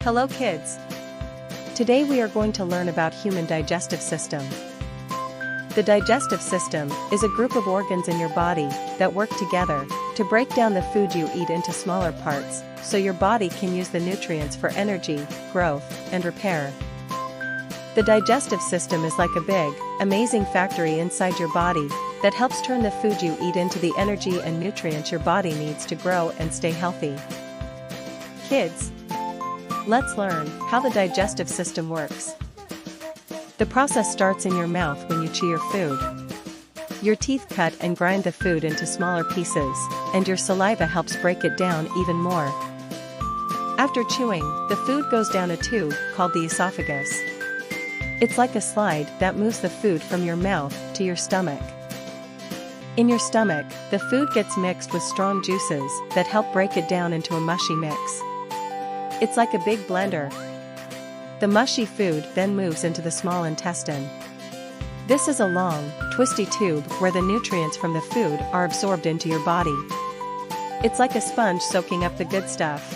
Hello kids! Today we are going to learn about human digestive system. The digestive system is a group of organs in your body that work together to break down the food you eat into smaller parts so your body can use the nutrients for energy, growth, and repair. The digestive system is like a big, amazing factory inside your body that helps turn the food you eat into the energy and nutrients your body needs to grow and stay healthy. Kids, let's learn how the digestive system works. The process starts in your mouth when you chew your food. Your teeth cut and grind the food into smaller pieces, and your saliva helps break it down even more. After chewing, the food goes down a tube called the esophagus. It's like a slide that moves the food from your mouth to your stomach. In your stomach, the food gets mixed with strong juices that help break it down into a mushy mix. It's like a big blender. The mushy food then moves into the small intestine. This is a long, twisty tube where the nutrients from the food are absorbed into your body. It's like a sponge soaking up the good stuff.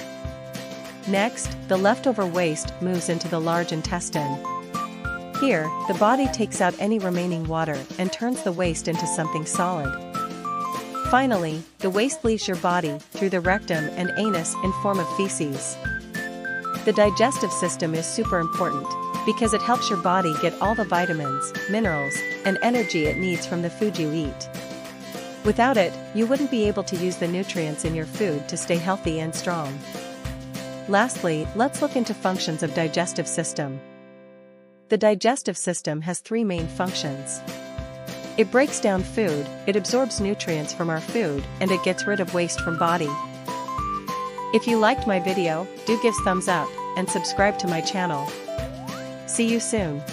Next, the leftover waste moves into the large intestine. Here, the body takes out any remaining water and turns the waste into something solid. Finally, the waste leaves your body through the rectum and anus in form of feces. The digestive system is super important because it helps your body get all the vitamins, minerals, and energy it needs from the food you eat. Without it, you wouldn't be able to use the nutrients in your food to stay healthy and strong. Lastly, let's look into functions of digestive system. The digestive system has three main functions. It breaks down food, it absorbs nutrients from our food, and it gets rid of waste from body. If you liked my video, do give thumbs up and subscribe to my channel. See you soon.